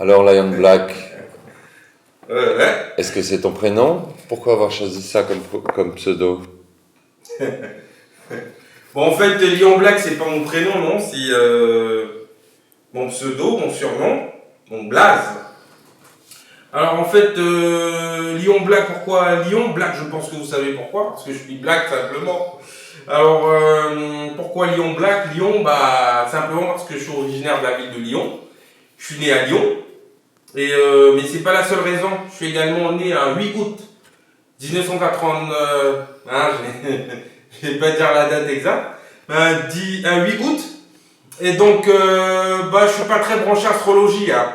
Alors, Lion Black, Ouais. est-ce que c'est ton prénom? Pourquoi avoir choisi ça comme pseudo? Bon, en fait, Lion Black, c'est pas mon prénom, non, c'est mon pseudo, mon surnom, mon blaze. Alors, en fait, Lion Black, pourquoi Lion Black? Je pense que vous savez pourquoi, parce que je suis black simplement. Alors, pourquoi Lion Black? Lyon, bah, simplement parce que je suis originaire de la ville de Lyon. Je suis né à Lyon. Et, mais c'est pas la seule raison. Je suis également né un 8 août 1980. Hein, je vais pas dire la date exacte. Un 8 août. Et donc, bah, je suis pas très branché astrologie. Hein.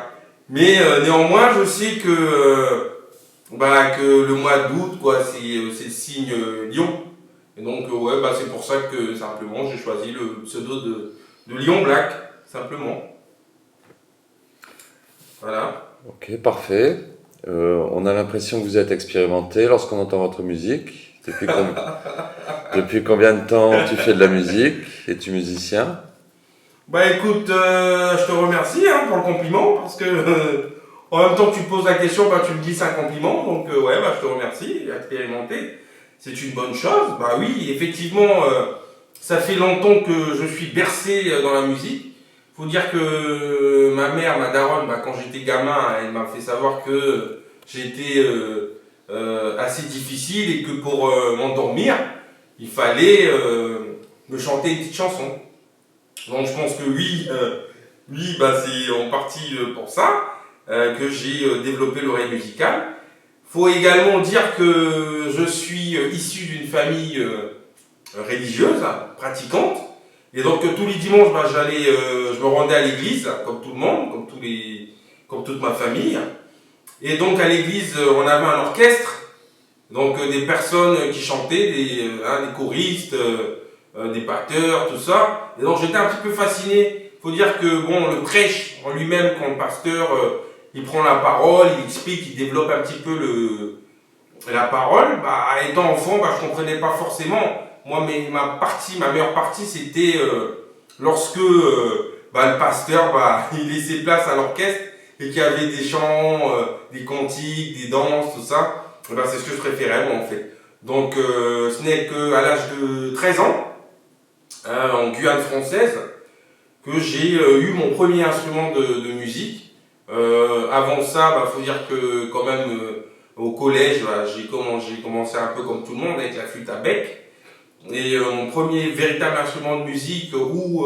Mais néanmoins, je sais que le mois d'août, quoi, c'est le signe Lion. Et donc, ouais, bah, c'est pour ça que simplement j'ai choisi le pseudo de Lion Black, simplement. Voilà. Ok, parfait. On a l'impression que vous êtes expérimenté lorsqu'on entend votre musique. Depuis combien de temps tu fais de la musique? Es-tu musicien? Bah écoute, je te remercie hein, pour le compliment, parce que en même temps que tu poses la question, bah, tu me dis c'est un compliment, donc ouais, bah, je te remercie, expérimenté, c'est une bonne chose. Bah oui, effectivement, ça fait longtemps que je suis bercé dans la musique. Faut dire que ma mère, ma daronne, bah, quand j'étais gamin, elle m'a fait savoir que j'étais assez difficile et que pour m'endormir, il fallait me chanter une petite chanson. Donc je pense que oui, bah, c'est en partie pour ça que j'ai développé l'oreille musicale. Faut également dire que je suis issu d'une famille religieuse, pratiquante. Et donc tous les dimanches, bah, je me rendais à l'église, comme tout le monde, comme toute ma famille. Et donc à l'église, on avait un orchestre, donc des personnes qui chantaient, des choristes, des batteurs, tout ça. Et donc j'étais un petit peu fasciné. Faut dire que bon, le prêche en lui-même, quand le pasteur il prend la parole, il explique, il développe un petit peu la parole. Bah, étant enfant, bah, je comprenais pas forcément. Moi, ma meilleure partie, c'était lorsque bah, le pasteur, bah, il laissait place à l'orchestre et qu'il y avait des chants, des cantiques, des danses, tout ça. Bah, c'est ce que je préférais, moi, en fait. Donc, ce n'est qu'à l'âge de 13 ans, en Guyane française, que j'ai eu mon premier instrument de musique. Avant ça, bah, faut dire que quand même au collège, bah, j'ai commencé un peu comme tout le monde avec la flûte à bec. Et mon premier véritable instrument de musique où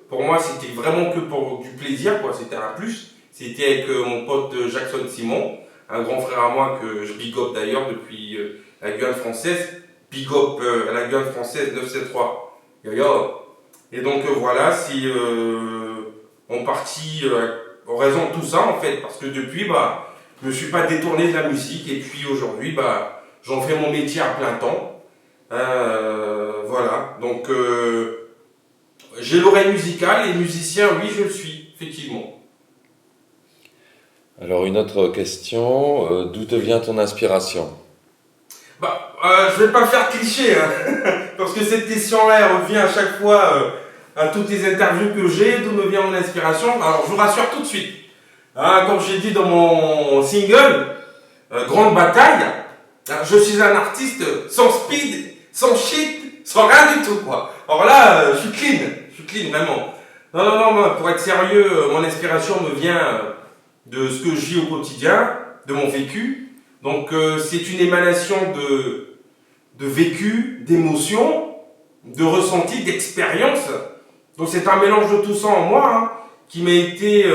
pour moi c'était vraiment que pour du plaisir, quoi, c'était un plus. C'était avec mon pote Jackson Simon, un grand frère à moi que je big up d'ailleurs depuis la Guyane française. Big up à la Guyane française 973. Yo yo. Et donc voilà, si on partit en raison de tout ça en fait, parce que depuis bah je me suis pas détourné de la musique et puis aujourd'hui bah j'en fais mon métier à plein temps. Voilà, donc j'ai l'oreille musicale et musicien, oui je le suis, effectivement. Alors, une autre question, d'où te vient ton inspiration? Bah, je vais pas faire cliché, hein, parce que cette question-là elle revient à chaque fois à toutes les interviews que j'ai, d'où me vient mon inspiration. Alors je vous rassure tout de suite, hein, comme j'ai dit dans mon single, Grande Bataille, je suis un artiste sans speed, sans shit, sans rien du tout, quoi. Alors là, je suis clean, vraiment. Non, pour être sérieux, mon inspiration me vient de ce que je vis au quotidien, de mon vécu. Donc, c'est une émanation de vécu, d'émotions, de ressenti, d'expérience. Donc, c'est un mélange de tout ça en moi, hein, qui m'a été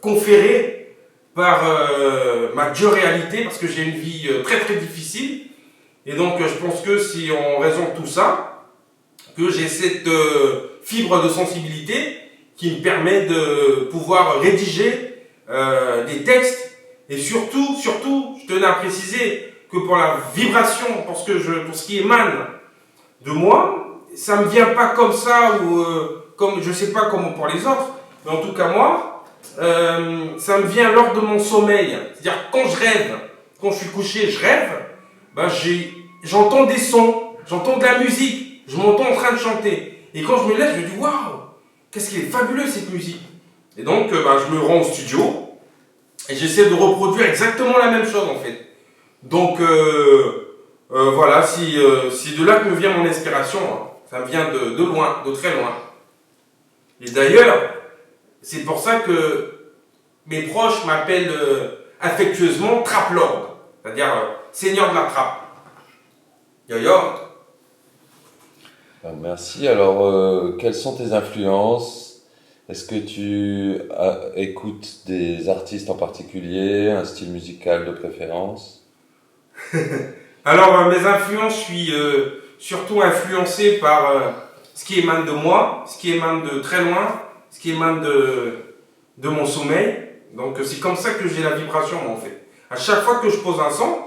conféré par ma dure réalité, parce que j'ai une vie très très difficile. Et donc, je pense que si on raison de tout ça, que j'ai cette fibre de sensibilité qui me permet de pouvoir rédiger des textes. Et surtout, je tenais à préciser que pour la vibration, pour ce qui émane de moi, ça me vient pas comme ça ou comme je sais pas comment pour les autres, mais en tout cas moi, ça me vient lors de mon sommeil. C'est-à-dire quand je rêve, quand je suis couché, je rêve, bah j'entends des sons, j'entends de la musique, je m'entends en train de chanter. Et quand je me lève, je me dis waouh, qu'est-ce qu'elle est fabuleuse cette musique. Et donc bah, je me rends au studio Et j'essaie de reproduire exactement la même chose en fait. Donc voilà, c'est de là que me vient mon inspiration. Hein. Ça me vient de loin, de très loin. Et d'ailleurs, c'est pour ça que mes proches m'appellent affectueusement Trap Lord, c'est-à-dire seigneur de la trappe. Yo. Merci. Alors, quelles sont tes influences? Est-ce que tu écoutes des artistes en particulier, un style musical de préférence? Alors, mes influences, je suis surtout influencé par ce qui émane de moi, ce qui émane de très loin, ce qui émane de mon sommeil. Donc, c'est comme ça que j'ai la vibration, moi, en fait. À chaque fois que je pose un son,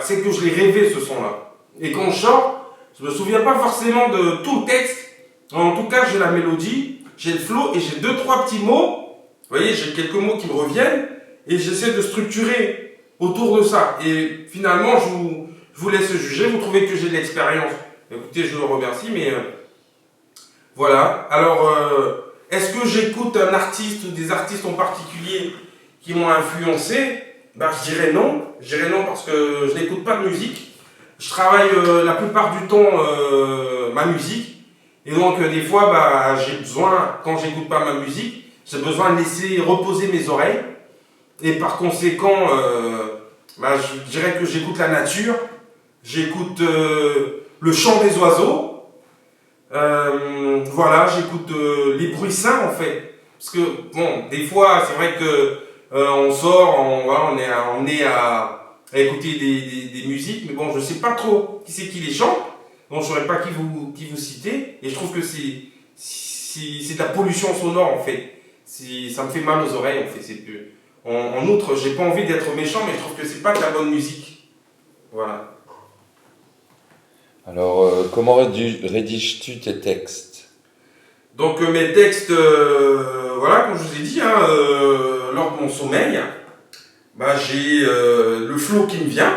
c'est que je l'ai rêvé, ce son-là. Et quand je sors, je me souviens pas forcément de tout le texte. En tout cas, j'ai la mélodie, j'ai le flow et j'ai deux, trois petits mots. Vous voyez, j'ai quelques mots qui me reviennent et j'essaie de structurer autour de ça. Et finalement, je vous laisse juger. Vous trouvez que j'ai de l'expérience. Écoutez, je vous remercie, mais voilà. Alors, est-ce que j'écoute un artiste ou des artistes en particulier qui m'ont influencé? Je dirais non. Je dirais non parce que je n'écoute pas de musique. Je travaille la plupart du temps ma musique. Et donc, des fois, j'ai besoin, quand j'écoute pas ma musique, j'ai besoin de laisser reposer mes oreilles. Et par conséquent, je dirais que j'écoute la nature. J'écoute le chant des oiseaux. Voilà, j'écoute les bruits sains, en fait. Parce que, bon, des fois, c'est vrai que on sort, on est à écouter des musiques, mais bon, je sais pas trop qui c'est qui les chante, donc je saurais pas qui vous citer, et je trouve que c'est de la pollution sonore, en fait. Ça me fait mal aux oreilles, en fait. En outre, j'ai pas envie d'être méchant, mais je trouve que c'est pas de la bonne musique. Voilà. Alors, comment rédiges-tu tes textes? Donc mes textes, voilà, comme je vous ai dit, lors de mon sommeil, j'ai le flow qui me vient.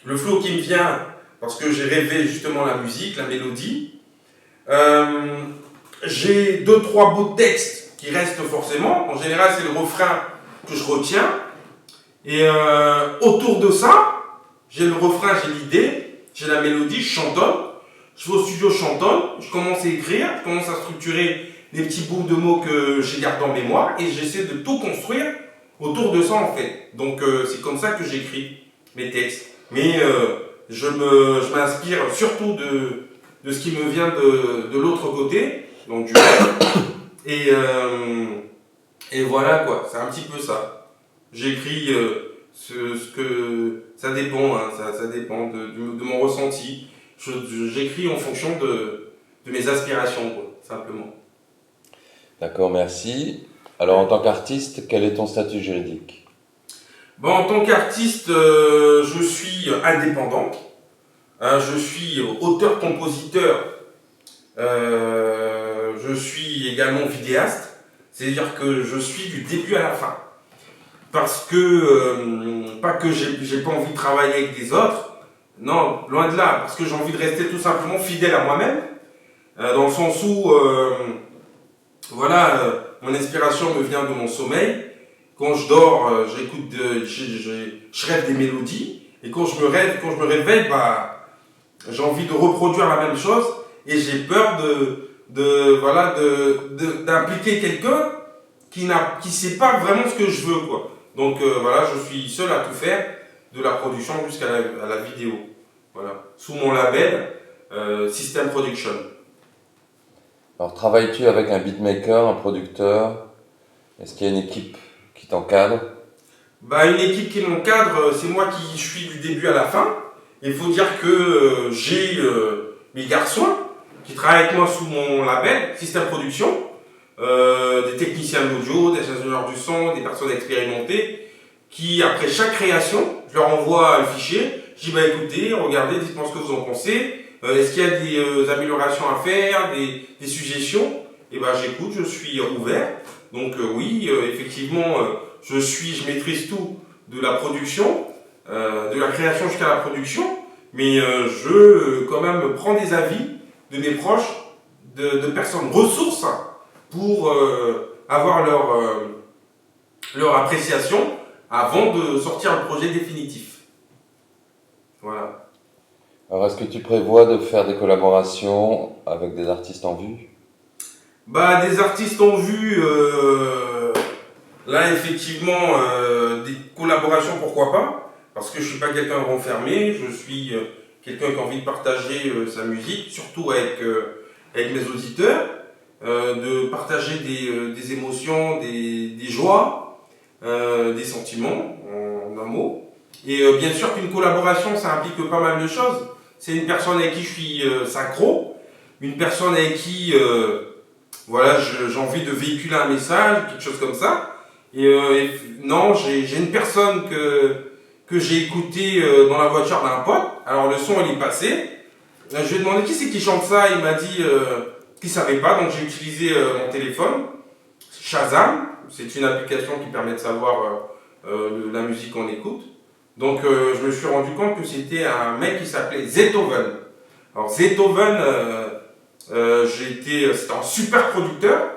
Le flow qui me vient parce que j'ai rêvé justement la musique, la mélodie. J'ai deux, trois bouts de texte qui restent forcément. En général, c'est le refrain que je retiens. Et autour de ça, j'ai le refrain, j'ai l'idée, j'ai la mélodie, je chantonne. Je vais au studio, je chantonne, je commence à écrire, je commence à structurer les petits bouts de mots que j'ai gardés en mémoire et j'essaie de tout construire autour de ça en fait. Donc c'est comme ça que j'écris mes textes. Mais je m'inspire surtout de ce qui me vient de l'autre côté, donc du rêve. Et voilà quoi, c'est un petit peu ça. J'écris ce que... Ça dépend, hein, ça dépend de mon ressenti. J'écris en fonction de mes aspirations, quoi, simplement. D'accord, merci. Alors, en tant qu'artiste, quel est ton statut juridique? En tant qu'artiste, je suis indépendant. Je suis auteur-compositeur. Je suis également vidéaste. C'est-à-dire que je suis du début à la fin. Parce que, pas que j'ai pas envie de travailler avec des autres. Non, loin de là. Parce que j'ai envie de rester tout simplement fidèle à moi-même. Dans le sens où, mon inspiration me vient de mon sommeil. Quand je dors, je rêve des mélodies. Et quand je me réveille, j'ai envie de reproduire la même chose. Et j'ai peur d'impliquer quelqu'un qui sait pas vraiment ce que je veux, quoi. Donc je suis seul à tout faire, de la production jusqu'à la vidéo. Voilà, sous mon label System Production. Alors, travailles-tu avec un beatmaker, un producteur? Est-ce qu'il y a une équipe qui t'encadre? Une équipe qui m'encadre, c'est moi qui suis du début à la fin. Il faut dire que j'ai mes garçons qui travaillent avec moi sous mon label System Production. Des techniciens d'audio, des ingénieurs du son, des personnes expérimentées qui, après chaque création, je leur envoie un fichier, je dis écoutez, regardez, dites-moi ce que vous en pensez, est-ce qu'il y a des améliorations à faire, des suggestions? Et j'écoute, je suis ouvert. Donc oui, effectivement, je maîtrise tout, de la production, de la création jusqu'à la production, mais quand même prends des avis de mes proches, de personnes ressources, pour avoir leur appréciation avant de sortir le projet définitif. Voilà. Alors, est-ce que tu prévois de faire des collaborations avec des artistes en vue? Bah, des artistes en vue, là effectivement, des collaborations, pourquoi pas, parce que je suis pas quelqu'un de renfermé, je suis quelqu'un qui a envie de partager sa musique, surtout avec mes auditeurs, de partager des émotions, des joies, des sentiments, en un mot. Et bien sûr qu'une collaboration, ça implique pas mal de choses. C'est une personne avec qui je suis synchro, une personne avec qui voilà, j'ai envie de véhiculer un message, quelque chose comme ça. Et non, j'ai une personne que j'ai écouté dans la voiture d'un pote. Alors le son il est passé. Je lui ai demandé qui c'est qui chante ça. Il m'a dit qu'il savait pas. Donc j'ai utilisé mon téléphone, Shazam. C'est une application qui permet de savoir la musique qu'on écoute. Donc je me suis rendu compte que c'était un mec qui s'appelait Zetoven. Alors Zetoven, c'était un super producteur.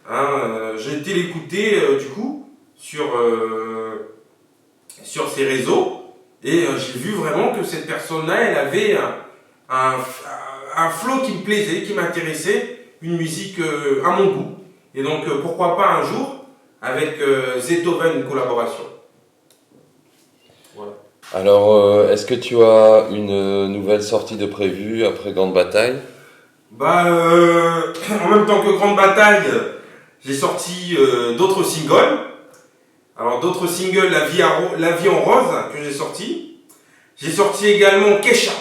Hein, j'ai été l'écouter du coup sur ses réseaux et j'ai vu vraiment que cette personne-là, elle avait un flow qui me plaisait, qui m'intéressait, une musique à mon goût. Et donc pourquoi pas un jour avec Zetoven une collaboration. Voilà. Alors, est-ce que tu as une nouvelle sortie de prévue après Grande Bataille? Bah, en même temps que Grande Bataille, j'ai sorti d'autres singles. Alors, d'autres singles, La vie en rose, que j'ai sorti. J'ai sorti également Kesha.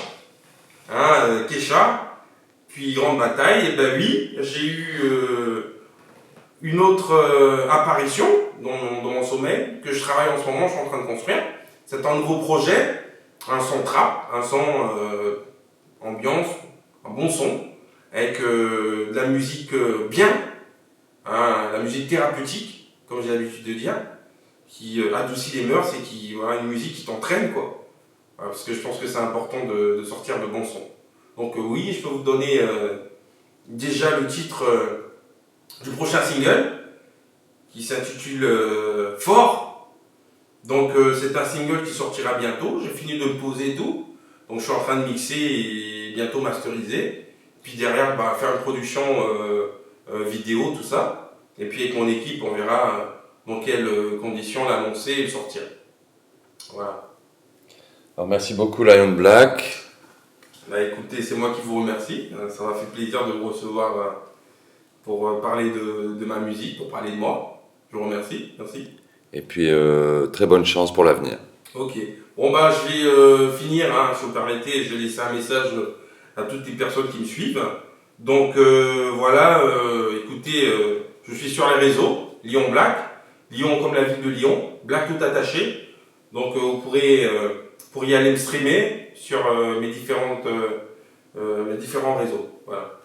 Hein, Kesha. Puis Grande Bataille. Et ben oui, j'ai eu une autre apparition dans mon sommeil, que je travaille en ce moment, je suis en train de construire. C'est un nouveau projet, un son trap, un son ambiance, un bon son, avec de la musique bien, hein, la musique thérapeutique, comme j'ai l'habitude de dire, qui adoucit les mœurs et qui, voilà, une musique qui t'entraîne, quoi. Parce que je pense que c'est important de sortir de bons sons. Donc oui, je peux vous donner déjà le titre du prochain single, qui s'intitule Fort. Donc c'est un single qui sortira bientôt, j'ai fini de le poser et tout. Donc je suis en train de mixer et bientôt masteriser. Puis derrière, bah, faire une production vidéo, tout ça. Et puis avec mon équipe, on verra dans quelles conditions l'annoncer et le sortir. Voilà. Alors, merci beaucoup Lion Black. Bah écoutez, c'est moi qui vous remercie. Ça m'a fait plaisir de vous recevoir pour parler de ma musique, pour parler de moi. Je vous remercie. Merci. Et puis, très bonne chance pour l'avenir. Ok. Bon bah je vais finir, hein, si vous permettez, je vais laisser un message à toutes les personnes qui me suivent. Donc voilà, écoutez, je suis sur les réseaux, Lyon Black, Lyon comme la ville de Lyon, Black tout attaché. Donc vous pourriez aller me streamer sur mes différents réseaux. Voilà.